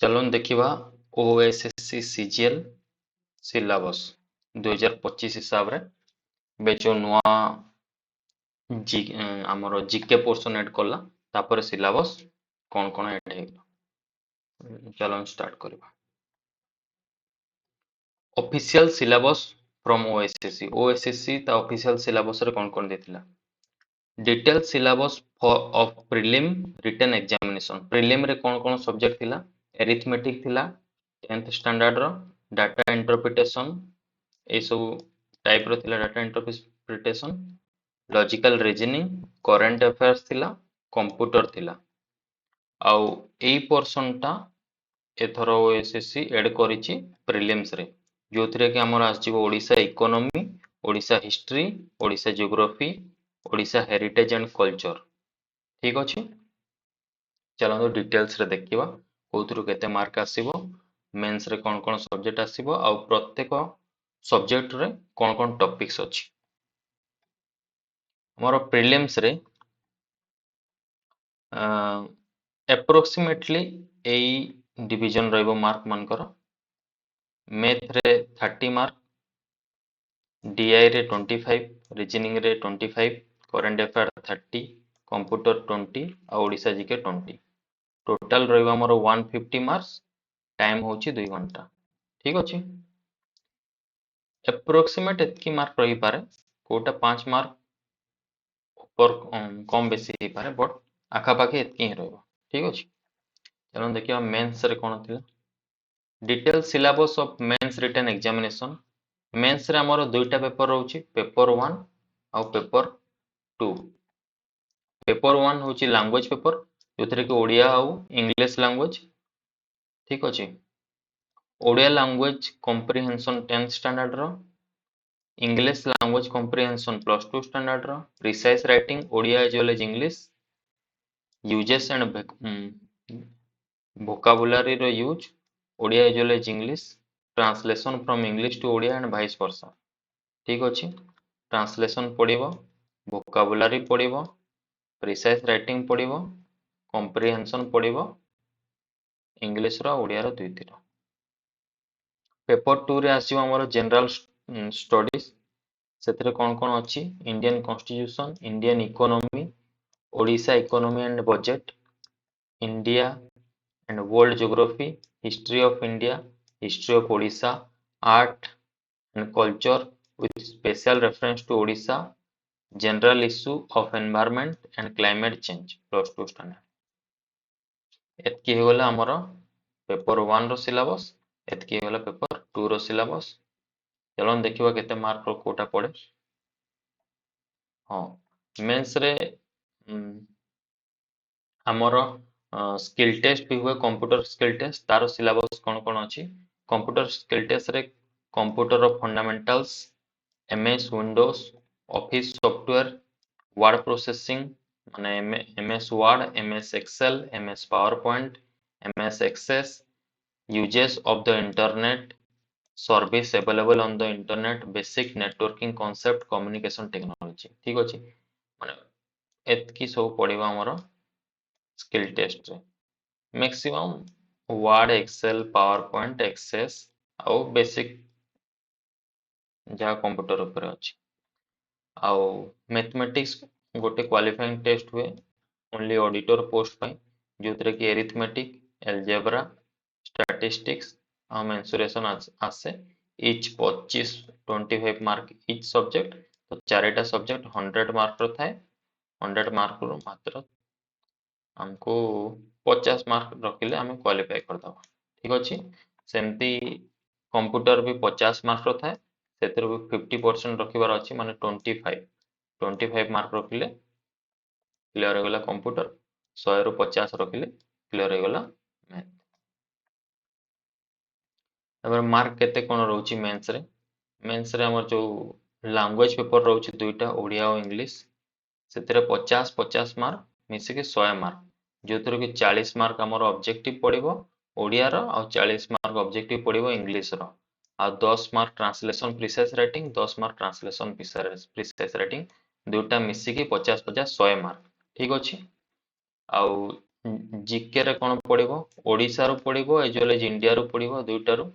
चलन देखिबा OSSC CGL syllabus 2025 हिसाब रे बे जो नुआ जी हमर जीके पोर्शन ऐड करला तापर सिलेबस कोन कोन ऐड हेगला चलन स्टार्ट करबा ऑफिशियल सिलेबस फ्रॉम ओएसएससी ता ऑफिशियल सिलेबस रे कोन कोन देथिला detail syllabus of prelim written examination prelim रे कोन कोन सब्जेक्ट थिला एरिथमेटिक थिला 10th स्टैंडर्ड रो डाटा इंटरप्रिटेशन ए सब टाइप रो थिला data interpretation logical reasoning current affairs थिला कंप्यूटर थिला आउ एई पोर्शन टा एथरो ओएसएससी ऐड करिछि प्रीलिम्स रे जोथरे कि हमर आछिबो Odisha economy Odisha history Odisha geography Odisha heritage and culture ठीक अछि चलो डिटेल्स रे देखिबा कोथुरु केते मार्क आसीबो मेंस रे कोन कोन सब्जेक्ट आसीबो आ प्रत्येक सब्जेक्ट रे कोन कोन टॉपिक्स अछि हमर प्रीलिम्स रे एप्रोक्सीमेटली एई डिवीजन रहइबो मार्क मानकर मैथ रे 30 मार्क डीआई रे 25 रीजनिंग रे 25 करंट अफेयर 30 कंप्यूटर 20 आ ओडिसा जीके 20 टोटल रहइबो हमर 150 मार्क्स टाइम होची 2 घंटा ठीक अछि एप्रोक्सीमेट एतकी मार्क रही पारे कोटा 5 मार्क ऊपर कम बेसी ही पारे बट आखा पाखी एतकी ही रहइबो ठीक अछि चलो देखियो मेंस रे कोन थिला detail syllabus of mains written examination mains रे हमर दुईटा पेपर रहउची पेपर 1 आ पेपर 2 पेपर 1 होची लैंग्वेज पेपर जोथरे कि ओडिया आ इंग्लिश लैंग्वेज ठीक अछि Odia language comprehension 10th standard रो English language comprehension plus 2 standard रो precise writing Odia as well as English uses and vocabulary रो use Odia as well as English translation from English to Odia and vice versa ठीक अछि translation पढिबो vocabulary पढिबो precise writing पढिबो comprehension पढिबो English रो ओडिया रो दुई तीन पेपर 2 रे आसीबो हमर जनरल स्टडीज सेतरे कोन कोन अछि Indian constitution Indian economy Odisha economy and budget India and world geography history of India history of Odisha art and culture with special reference to Odisha, general issue of environment and climate change plus 2 standard एतकी हेगला हमर paper 1 रो syllabus एतकी हेगला paper 2 रो syllabus चलो देखिबा केते mark रो कोटा पड़े हां mains रे हमर skill test भी हुए कंप्यूटर स्किल टेस्ट तारो सिलेबस कोन कोन अछि कंप्यूटर स्किल टेस्ट रे कंप्यूटर रो fundamentals MS Windows office software word processing माने MS Word MS Excel MS PowerPoint MS Access uses of the internet service available on the internet basic networking concept communication technology ठीक अछि माने एतकी सब पढिबा हमर skill test रे maximum Word Excel PowerPoint Access आ basic जहाँ कंप्यूटर ऊपर अछि आउ मैथमेटिक्स गोटे क्वालिफाइंग टेस्ट हुए ओनली ऑडिटर पोस्ट पाई जोतरे कि एरिथमेटिक एल्जेब्रा स्टैटिस्टिक्स आ मेंसुरेशन आसे इच 25 मार्क इच सब्जेक्ट तो चारिटा सब्जेक्ट 100 मार्क रो थाए 100 मार्क रो मात्र हमको 50 मार्क रखिले हमें क्वालिफाई कर दबा ठीक अछि सेमती कंप्यूटर भी 50 मार्क रो थाए सेतिर भी 50% रखिबार अछि माने 25 मार्क रखिले क्लियर हो गला कंप्यूटर 100 रो 50 रखिले क्लियर हो गला मैथ एबार मार्क केते कोन रहउची मेंस रे हमर जो लैंग्वेज पेपर रहउची दुईटा ओडिया और इंग्लिश सेतिर 50 मार्क मिसे के 100 मार्क जोथरो कि 40 मार्क हमर ऑब्जेक्टिव पडिबो ओडिया रो और 40 मार्क ऑब्जेक्टिव पडिबो इंग्लिश रो आ 10 mark translation precise writing 10 mark translation precise writing दुटा मिसी के 50 50 100 मार्क ठीक अछि आ जीके रे कौन पड़िबो ओडिसा रो पड़िबो एज वेल एज इंडिया रो पड़िबो दुईटारू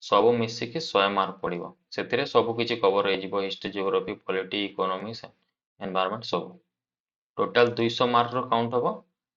सब मिसिकी 100 मार्क पड़िबो सेतिरे सब किछि कवर हो जिवो history geography polity economics environment सब टोटल 200 मार्क रो काउंट हबो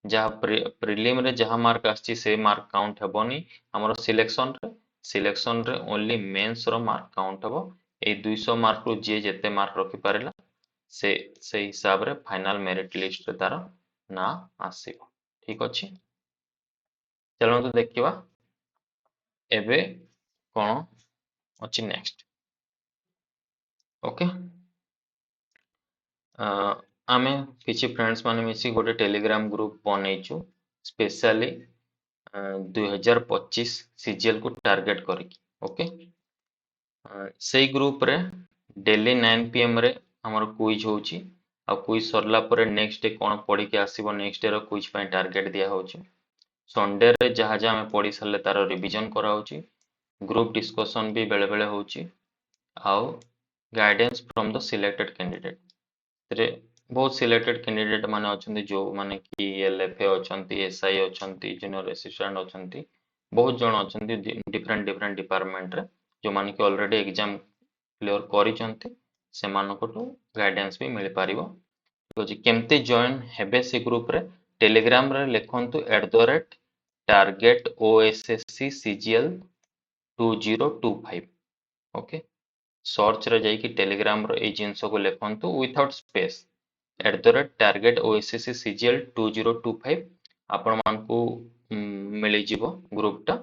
जहाँ प्रिलिम रे जहाँ मार्क आछि से मार्क काउंट हेबोनी हमरो सिलेक्शन रे ओनली मेंस रो मार्क काउंट हबो ए 200 मार्क रो जे जेते मार्क रखि पारेला से हिसाब रे फाइनल मेरिट लिस्ट रे तार ना आसीबो ठीक अछि चलନ୍ତୁ देखिबा एबे कोन अछि नेक्स्ट ओके आमे किछि फ्रेंड्स माने मिसी गोटे टेलीग्राम ग्रुप बनैछु स्पेशली 2025 सीजीएल को टार्गेट करिक ओके सेई ग्रुप रे डेली 9 पीएम रे हमर क्विज होची आ क्विज सरला परे नेक्स्ट डे कोन पढी के आसीबो नेक्स्ट डे रो क्विज पय टार्गेट दिया होची संडे रे जहा जहा हमें पढ़ी सारे तार रिवीजन करा होची ग्रुप डिस्कशन भी बेले बेले होची आउ guidance from the selected candidate रे बहुत सिलेक्टेड कैंडिडेट माने अछंती जो माने कि एलएफए अछंती एसआई अछंती जूनियर असिस्टेंट अछंती बहुत जण अछंती डिफरेंट डिफरेंट डिपार्टमेंट रे जो माने कि ऑलरेडी एग्जाम क्लियर करिसंती सेमानकटू गाइडेंस भी मिल पारिबो अछि केमते जॉइन हेबे से ग्रुप रे टेलीग्राम रे लेखंतु @target ossc cgl 2025 okay search रे जाई कि टेलीग्राम रो ए जिंस को लेखंतु without space @target ossc cgl 2025 आपण मानकू मिली जीवो ग्रुप टा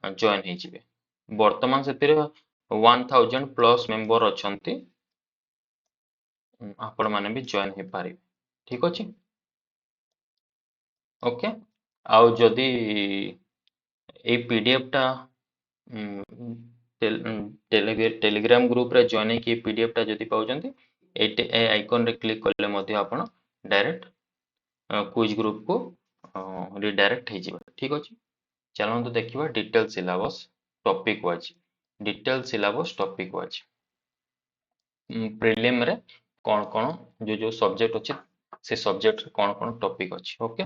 जॉइन हे जिवे वर्तमान सेतिरे 1000 प्लस मेंबर अछंती आपण माने भी जॉइन हे पारि ठीक अछि ओके आउ जदी ए पीडीएफ टा टेलीग्राम ग्रुप रे जॉइन की पीडीएफ टा जदी पाउचंती ए आइकन रे क्लिक करले मध्ये आपण डायरेक्ट क्विज ग्रुप को रिडायरेक्ट हे जिवो ठीक अछि चलंतु देखिबा detail syllabus topic wise detail syllabus topic wise prelim रे कोन कोन जो सब्जेक्ट अछि से सब्जेक्ट रे कोन कोन टॉपिक अछि ओके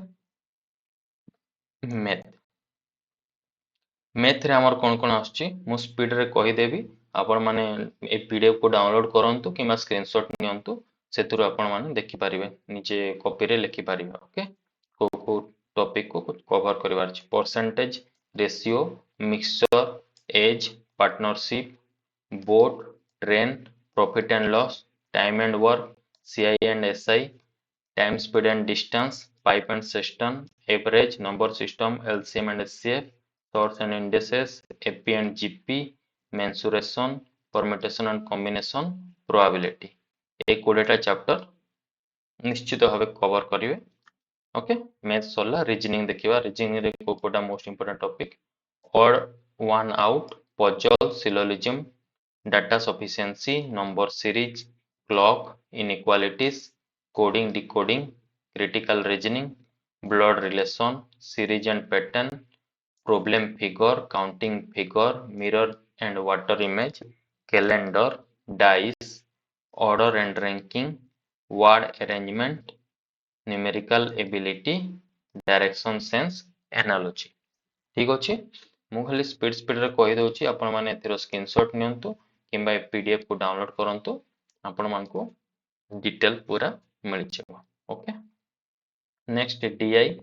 मैथ मैथ रे हमर कोन कोन आछि मु स्पीड रे कहि देबी आपण माने ए पीडीएफ को डाउनलोड करंतु किमा स्क्रीनशॉट नियंतु सेतुर आपण माने देखि पारिबे निचे कॉपी रे लिखि पारिबे ओके को टॉपिक को कवर करबार अछि percentage ratio mixture age partnership boat train profit and loss time and work CI and SI time speed and distance pipe and cistern average number system LCM and HCF sorts and indices, AP and GP, mensuration, permutation and combination, probability. ए 20टा chapter निश्चित भाव cover करिवे okay math सरला reasoning देखिबा reasoning रे कोटा most important topic odd one out puzzle syllogism data sufficiency number series clock inequalities coding decoding critical reasoning blood relation series and pattern problem figure, counting figure, mirror and water image, calendar, dice, order and ranking, word arrangement, numerical ability, direction sense, analogy. ठीक अछि मु खाली speed रे कहि दउछि आपण माने एथिरो स्क्रीनशॉट नियंतु किबा पीडीएफ को डाउनलोड करंतु आपण मानकू डिटेल पूरा मिल जेबो okay next DI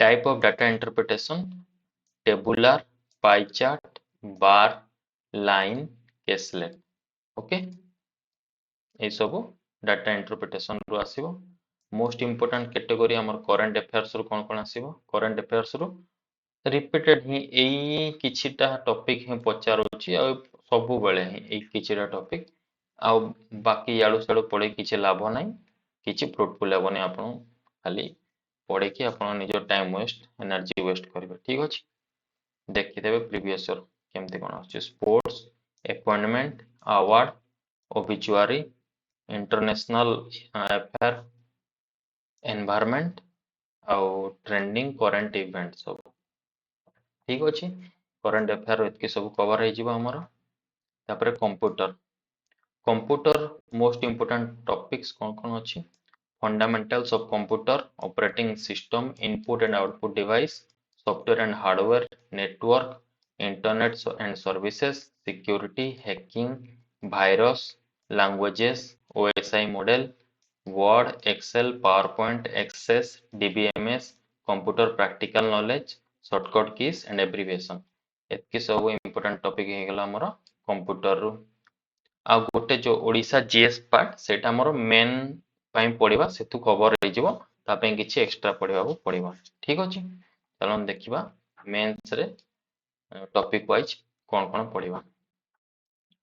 type of data interpretation tabular pie chart bar line caselet okay ए सब डाटा इंटरप्रिटेशन रु आसीबो मोस्ट इंपोर्टेंट कैटेगरी हमर करंट अफेयर्स रु कोन कोन आसीबो करंट अफेयर्स रु रिपीटेड ही एई किछिटा टॉपिक हे पचारोछि आ सब बेले ही एई किछिटा टॉपिक आ बाकी याडू साडू पढे किछि लाभ नै किछि फ्रूटफुल हेबो नै आपण खाली पढे कि आपण निजो टाइम वेस्ट एनर्जी वेस्ट करबे ठीक अछि देखिदेवे प्रीवियस ईयर केमती कोन आछि sports appointment award obituary international affair environment आउ ट्रेंडिंग करंट इवेंट सब ठीक अछि करंट अफेयर एतके सब कवर हे जिवो हमर तापर computer computer most important topics कोन कोन अछि fundamentals of computer, operating system, input and output device, software and hardware, network, internet and services, security, hacking, virus, languages, OSI model, Word, Excel, PowerPoint, Access, DBMS, computer practical knowledge, shortcut keys and abbreviation. ଏତିକି ସବୁ important topic ହେଇଗଲା ଆମର computer ରୁ। ଆଉ ଗୋଟେ जो Odisha GS part सेटा हमर मेन ପାଇଁ पढिबा सेतु कवर ହେଇଯିବ ता ପାଇଁ କିଛି एक्स्ट्रा पढिबाबू पडिबो ठीक अछि चलो हम देखिबा मेंस रे टॉपिक वाइज कोन कोन पढिबा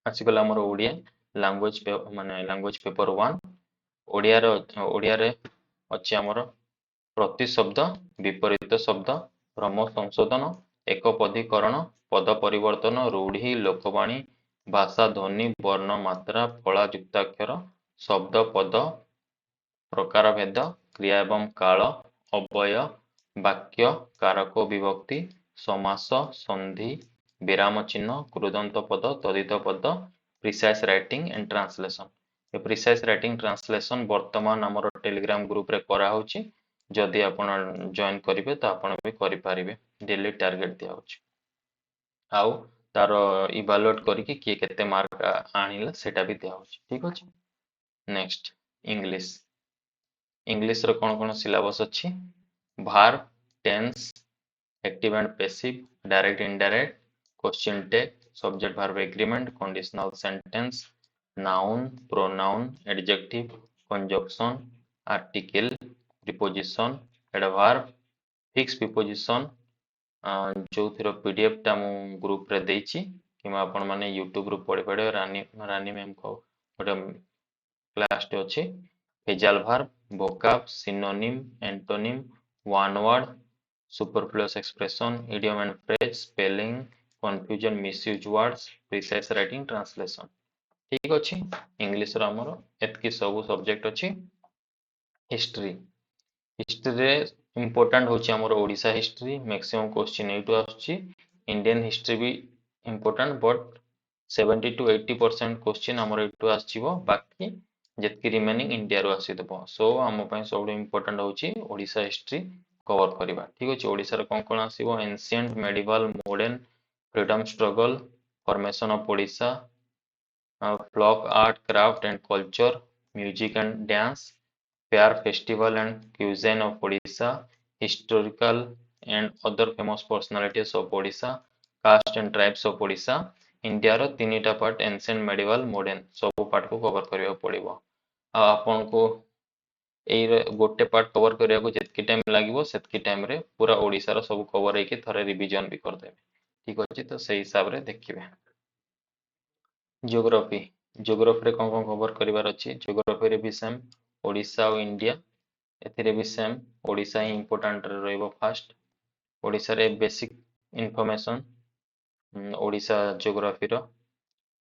आसी गला हमर ओडिया लैंग्वेज माने लैंग्वेज पेपर 1 ओडिया रे अछि हमर प्रति शब्द विपरीत शब्द भ्रम संशोधन एकपदीकरण पद परिवर्तन रूढ़ी लोकवाणी भाषा ध्वनि वर्ण मात्रा फला युक्ताक्षर शब्द पद प्रकार भेद क्रिया एवं काल अव्यय वाक्य कारक विभक्ति समास संधि विराम चिन्ह कृदंत पद तदित पद प्रिसाइज राइटिंग एंड ट्रांसलेशन ये प्रिसाइज राइटिंग ट्रांसलेशन वर्तमान हमर टेलीग्राम ग्रुप रे करा होची जदि आपण जॉइन करिवे तो आपण भी करि पारिबे डेली टारगेट दिया होची आउ तार इवैल्यूएट करिकि किए केते मार्क आनिला सेटा भी दिया होची ठीक अछि नेक्स्ट इंग्लिश इंग्लिश रो कोन कोन सिलेबस अछि verb tense active and passive direct indirect question tag subject verb agreement conditional sentence noun pronoun adjective conjunction article preposition adverb fixed preposition जो थिरो पीडीएफ टा मु ग्रुप रे देछि किमा आपण माने यूट्यूब रो पढि पढि रानी मैम को गोटे क्लास टे अछि phrasal verb vocab synonym antonym one word superfluous expression idiom and phrase spelling confusion misuse words precise writing translation ठीक अछि इंग्लिश रो हमर एतकी सब सब्जेक्ट अछि हिस्ट्री हिस्ट्री रे इंपोर्टेंट होची हमर ओडिसा हिस्ट्री मैक्सिमम क्वेश्चन एटू आछि इंडियन हिस्ट्री भी इंपोर्टेंट बट 70 to 80% क्वेश्चन हमर एटू आछिबो बाकी जेतकी रिमेनिंग इंडिया रो आसीदबो सो हम पय सब इंपोर्टेंट होची ओडिसा हिस्ट्री कवर करिबा ठीक अछि ओडिसा रे कोन कोन आसीबो ancient medieval modern freedom struggle formation of Odisha folk art craft and culture music and dance fair festival and cuisine of Odisha, historical and other famous personalities of Odisha, caste and tribes of Odisha, India रो तीनटा part ancient medieval modern सब part को cover करिया पड़िबो आ आपन को एई गोटे part cover करिया को जेतकी time लागिवो सेतकी time रे पूरा ओडिसा रो सब कवर हेकी थरे रिवीजन भी कर देबे ठीक अछि तो सेही हिसाब रे देखिबे जियोग्राफी जियोग्राफी रे कोन कोन कवर करिवार अछि जियोग्राफी रे भी सेम ओडिसा और इंडिया एथिरे भी सेम ओडिसा ही इंपोर्टेंट रहइबो फास्ट ओडिसा रे बेसिक इंफॉर्मेशन ओडिसा जियोग्राफी रो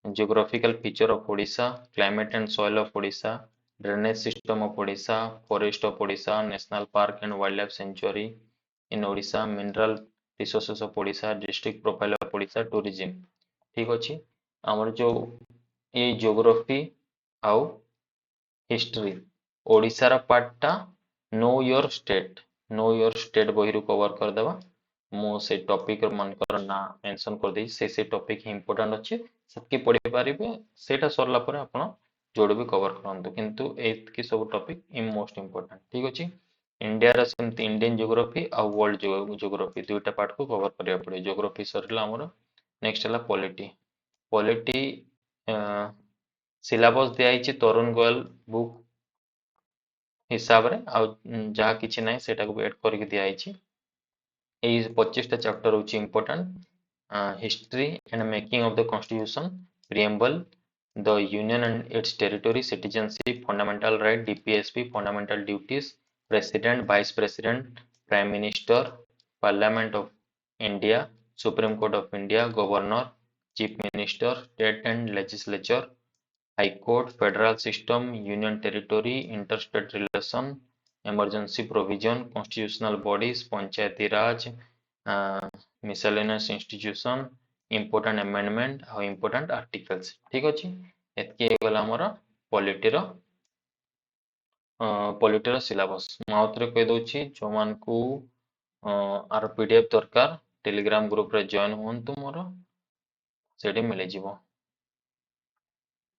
geographical feature of Odisha climate and soil of Odisha drainage system of Odisha forest of Odisha national park and wildlife sanctuary in Odisha mineral resources of Odisha district profile of Odisha tourism ठीक अछि हमर जो ये geography आउ history Odisha रा पार्टटा know your state बहिरु cover कर देबा मो से टॉपिक मन कर ना मेंशन कर दे से टॉपिक इंपोर्टेंट अछि सबके पढ़ि पारिबे सेटा सरला परे आपण जोड़ भी कवर करंतु किंतु एत सब टॉपिक मोस्ट इंपोर्टेंट ठीक अछि इंडिया रा सेमति इंडियन जियोग्राफी आ वर्ल्ड जियोग्राफी दुईटा पार्ट को कवर करिया पड़े जियोग्राफी सरला हमर नेक्स्ट हला पॉलिटी सिलेबस दिया तरुण गोयल बुक हिसाब रे आ जहा किछि नै सेटा को ऐड करके दिया 25 चैप्टर होची important history and making of the constitution preamble the union and it's territory citizenship fundamental right DPSP fundamental duties president vice president prime minister parliament of India supreme court of India governor chief minister state and legislature high court federal system union territory interstate relation emergency provision constitutional bodies panchayati raj miscellaneous institution important amendment और important articles ठीक अछि एतके गला हमर polity रो पॉलिटर syllabus आउथरे कही दउछि जो मानकू आर पीडीएफ दरकार टेलीग्राम ग्रुप रे जॉइन हुंतु मोर सेठी मिले जिवो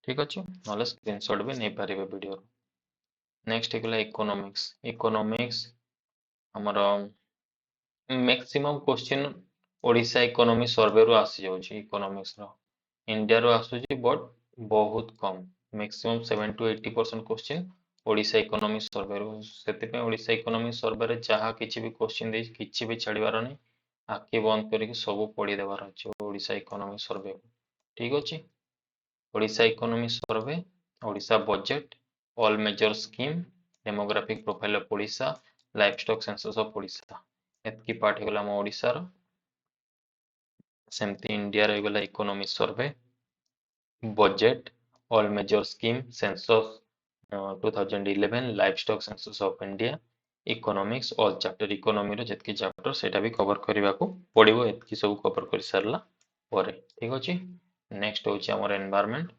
ठीक अछि नले स्क्रीनशॉट भी नै पारिबे वीडियो नेक्स्ट हेगला इकोनॉमिक्स इकोनॉमिक्स हमर maximum question Odisha economy survey रो आसी जाउछि इकोनॉमिक्स रो इंडिया रो आसुछि बट बहुत कम maximum 7 to 80% question Odisha economy survey रो सेति पे ओडिशा इकोनॉमी सर्वे रे जहा किछि भी क्वेश्चन दे किछि भी छाड़ीबार नै आखि बंद करके सब पढ़ी देबार अछि ओडिशा इकोनॉमी सर्वे ठीक अछि Odisha economy survey Odisha budget all major scheme demographic profile of Odisha livestock census of Odisha एतकी पार्ट हेगला हम ओडिशा रो सेमती इंडिया रो हेगला economy survey budget all major scheme census 2011 livestock census of India economics all chapter economy रो जतकी चैप्टर सेटा भी कवर करबा को पड़िबो एतकी सब कवर कर सारला परे ठीक अछि नेक्स्ट होछि हमर एनवायरनमेंट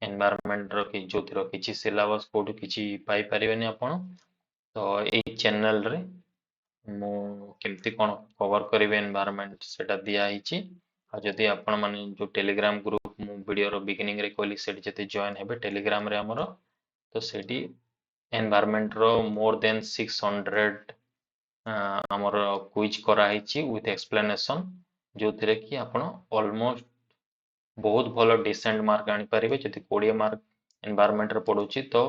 एनवायरनमेंट रो कि जोतिर किछि सिलेबस कोड किछि पाई परिबेनी आपण तो एई चैनल रे मु केमती कोन कवर करिवे एनवायरनमेंट सेटा दिया हिची आ जदि आपण माने जो टेलीग्राम ग्रुप मु वीडियो रो बिगिनिंग रे कहली सेठी जते जॉइन हेबे टेलीग्राम रे हमरो तो सेठी एनवायरनमेंट रो मोर देन 600 हमर क्विज करा हिची विथ एक्सप्लेनेशन जो थिरे कि आपण ऑलमोस्ट बहुत भलो डिसेंट मार्क आनी पारिबे जदि 20 मार्क एनवायरनमेंट रे पडुची तो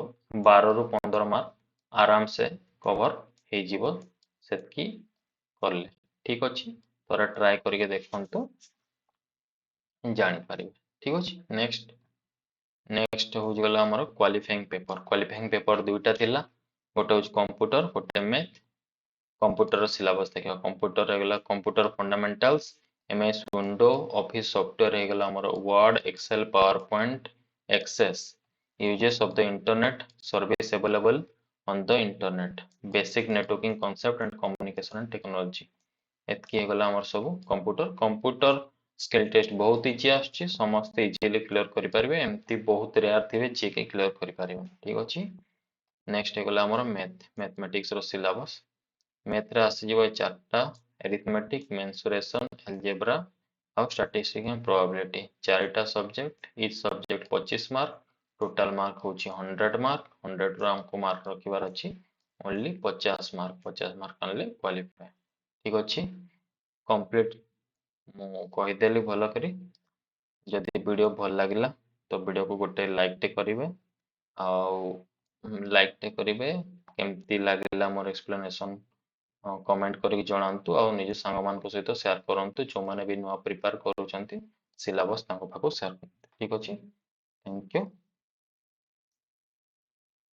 12 रु 15 मार्क आराम से कवर हे जीवो सेतकी करले ठीक अछि तोरा ट्राई करके देखंतु जानी पारिबे ठीक अछि नेक्स्ट नेक्स्ट हो गला हमर क्वालिफाइंग पेपर दुईटा थिला गोटे हो कंप्यूटर गोटे मैथ कंप्यूटर सिलेबस देखियो कंप्यूटर हेगला computer fundamentals MS window office software हेगला हमर word Excel PowerPoint access uses of the internet service available on the internet basic networking concept and communication and technology एतकी हेगला हमर सब computer skill test बहुत easy आछी समस्त easily clear करि परिबे एमती बहुत रेयर थिबे जे के क्लियर करि परिबे ठीक अछि नेक्स्ट हेगला हमर मैथमेटिक्स रो सिलेबस मैथ रे आसी जीव चारटा अरिथमेटिक मेंसुरेशन अलजेब्रा और स्टैटिस्टिक्स एंड प्रोबेबिलिटी चारटा subject each subject 25 mark total mark होची 100 मार्क 100 रो हमको मार्क रखिबार अछि ओनली 50 मार्क आनले क्वालिफाई ठीक अछि कंप्लीट मु कहिदेली भल करी जदि वीडियो भल लागिला तो वीडियो को गोटे लाइक टे करिवे आउ लाइक टे करिवे केमती लागिला मोर एक्सप्लेनेशन कमेंट करके जणांतु आउ निज सांग मान को सहित शेयर करंतु जो माने भी नुआ प्रिपेयर करूचंती सिलेबस ताको पाको शेयर करते ठीक अछि थैंक यू